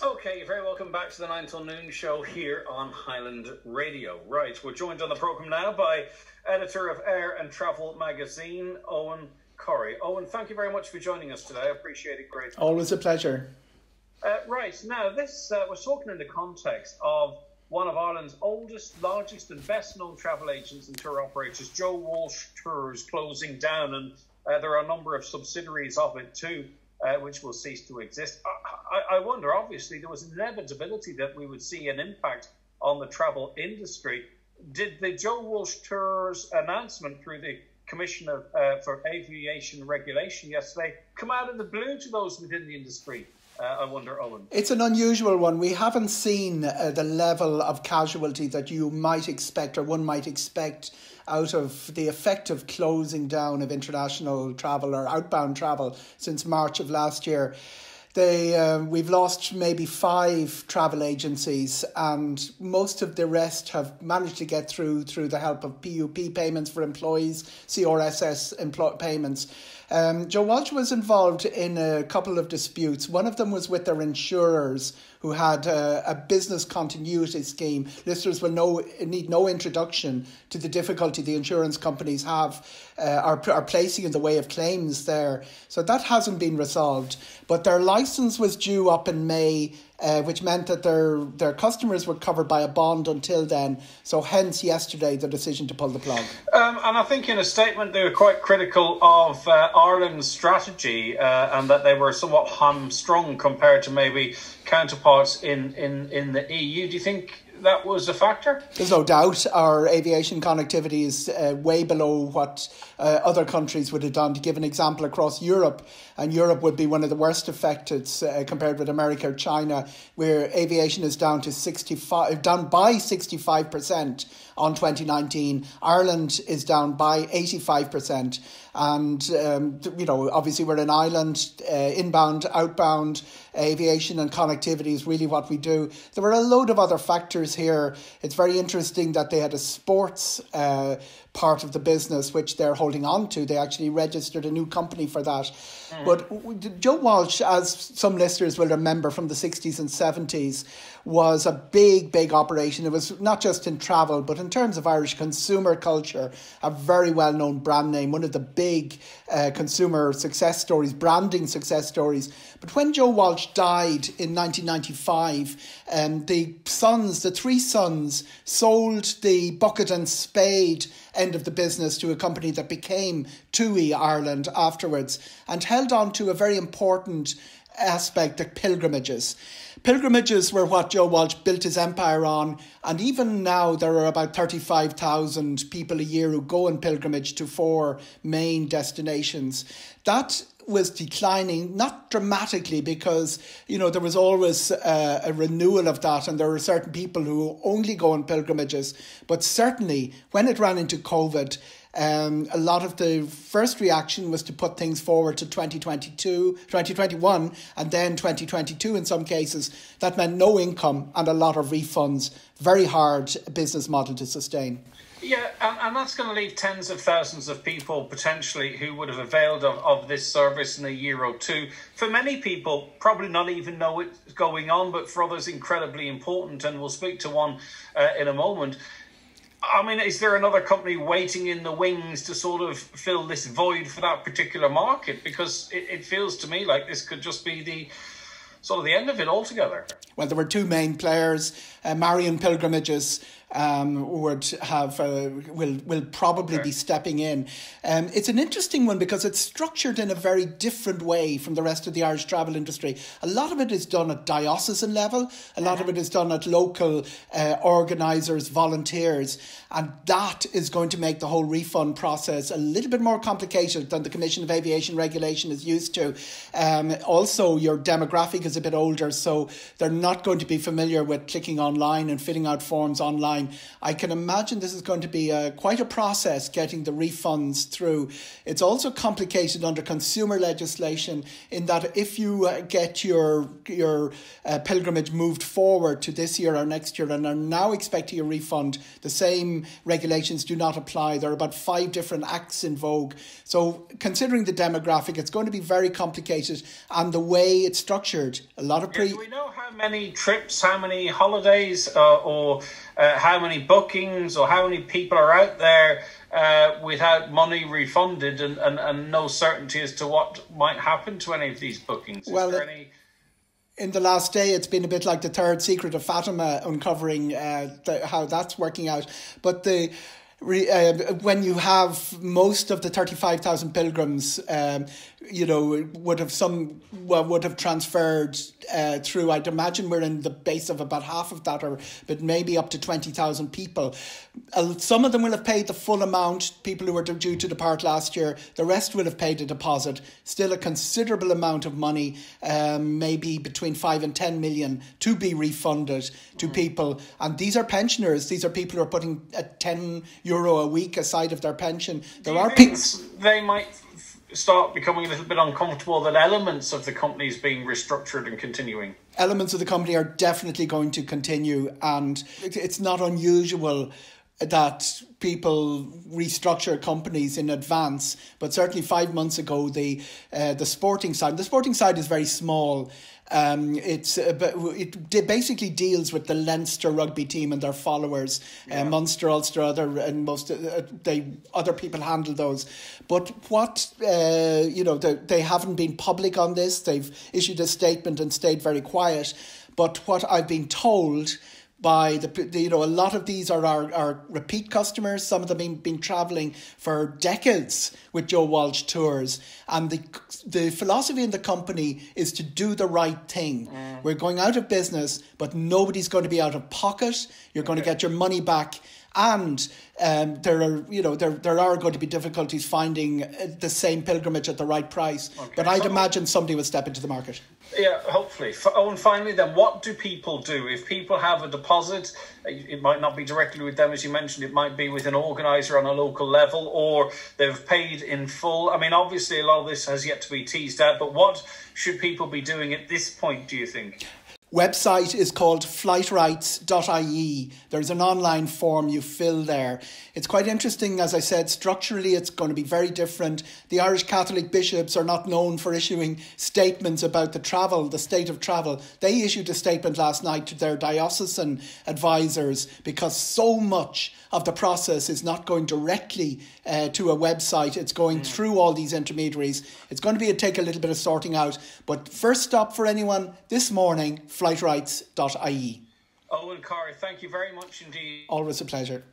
Okay, you're very welcome back to the 9 till noon show here on Highland Radio. Right, we're joined on the programme now by editor of Air and Travel magazine, Eoghan Corry. Eoghan, thank you very much for joining us today. I appreciate it greatly. Always a pleasure. Right, now this we're talking in the context of one of Ireland's oldest, largest and best-known travel agents and tour operators, Walsh Tours, closing down, and there are a number of subsidiaries of it too, which will cease to exist. I wonder, obviously, there was an inevitability that we would see an impact on the travel industry. Did the Walsh Tours announcement through the Commissioner for Aviation Regulation yesterday come out of the blue to those within the industry? I wonder, Eoghan. It's an unusual one. We haven't seen the level of casualty that you might expect or one might expect out of the effective closing down of international travel or outbound travel since March of last year. We've lost maybe 5 travel agencies, and most of the rest have managed to get through the help of PUP payments for employees, CRSS payments. Joe Walsh was involved in a couple of disputes. One of them was with their insurers, who had a business continuity scheme. Listeners will need no introduction to the difficulty the insurance companies are placing in the way of claims there. So that hasn't been resolved. But their licence was due up in May, which meant that their customers were covered by a bond until then. So hence yesterday the decision to pull the plug. And I think in a statement they were quite critical of Ireland's strategy and that they were somewhat hamstrung compared to maybe counterparts in the EU. Do you think that was a factor? There's no doubt our aviation connectivity is way below what other countries would have done. To give an example, across Europe, and Europe would be one of the worst affected compared with America or China, where aviation is down by 65% on 2019. Ireland is down by 85%. And, obviously we're an island, inbound, outbound aviation and connectivity is really what we do. There were a load of other factors here. It's very interesting that they had a sports part of the business, which they're holding on to. They actually registered a new company for that. But Joe Walsh, as some listeners will remember from the 60s and 70s, was a big operation. It was not just in travel, but in terms of Irish consumer culture, a very well-known brand name, one of the big consumer success stories, branding success stories. But when Joe Walsh died in 1995, the 3 sons sold the bucket and spade end of the business to a company that became TUI Ireland afterwards, and held on to a very important aspect of pilgrimages. Pilgrimages were what Joe Walsh built his empire on, and even now there are about 35,000 people a year who go on pilgrimage to 4 main destinations. That was declining, not dramatically, because there was always a renewal of that, and there were certain people who only go on pilgrimages. But certainly when it ran into COVID, a lot of the first reaction was to put things forward to 2021 and then 2022 in some cases. That meant no income and a lot of refunds. Very hard business model to sustain. Yeah, and that's going to leave tens of thousands of people potentially who would have availed of this service in a year or two. For many people, probably not even know it's going on, but for others, incredibly important. And we'll speak to one in a moment. I mean, is there another company waiting in the wings to sort of fill this void for that particular market? Because it feels to me like this could just be the end of it altogether. Well, there were 2 main players. Marion Pilgrimages will probably be stepping in. It's an interesting one because it's structured in a very different way from the rest of the Irish travel industry. A lot of it is done at diocesan level. A lot of it is done at local organisers, volunteers. And that is going to make the whole refund process a little bit more complicated than the Commission of Aviation Regulation is used to. Also, your demographic is a bit older, so they're not going to be familiar with clicking online and filling out forms online online. I can imagine this is going to be quite a process getting the refunds through. It's also complicated under consumer legislation in that if you get your pilgrimage moved forward to this year or next year and are now expecting a refund, the same regulations do not apply. There are about 5 different acts in vogue. So considering the demographic, it's going to be very complicated, and the way it's structured, a lot of do we know how many trips, how many holidays, or how many bookings, or how many people are out there without money refunded and no certainty as to what might happen to any of these bookings? In the last day, it's been a bit like the third secret of Fatima, uncovering how that's working out. But when you have most of the 35,000 pilgrims, would have transferred through. I'd imagine we're in the base of about half of that, but maybe up to 20,000 people. Some of them will have paid the full amount, people who were due to depart last year. The rest will have paid a deposit. Still a considerable amount of money, maybe between 5 and 10 million to be refunded to people. And these are pensioners. These are people who are putting €10 a week aside of their pension. There are people. They might start becoming a little bit uncomfortable that elements of the company is being restructured and continuing. Elements of the company are definitely going to continue, and it's not unusual that people restructure companies in advance. But certainly 5 months ago, the sporting side is very small. It basically deals with the Leinster rugby team and their followers. Munster, Ulster, other people handle those. But what they haven't been public on this. They've issued a statement and stayed very quiet. But what I've been told by a lot of these are our repeat customers. Some of them have been travelling for decades with Joe Walsh Tours, and the philosophy in the company is to do the right thing. We're going out of business, but nobody's going to be out of pocket. You're going to get your money back. And there are going to be difficulties finding the same pilgrimage at the right price. But I'd imagine somebody will step into the market. Yeah, hopefully. And finally then, what do people do? If people have a deposit, it might not be directly with them, as you mentioned, it might be with an organiser on a local level, or they've paid in full. I mean, obviously a lot of this has yet to be teased out, but what should people be doing at this point, do you think? Website is called flightrights.ie. There's an online form you fill there. It's quite interesting, as I said, structurally it's going to be very different. The Irish Catholic bishops are not known for issuing statements about the state of travel. They issued a statement last night to their diocesan advisors because so much of the process is not going directly to a website. It's going through all these intermediaries. It's going to take a little bit of sorting out. But first stop for anyone this morning, flightrights.ie. Eoghan Corry, thank you very much indeed. Always a pleasure.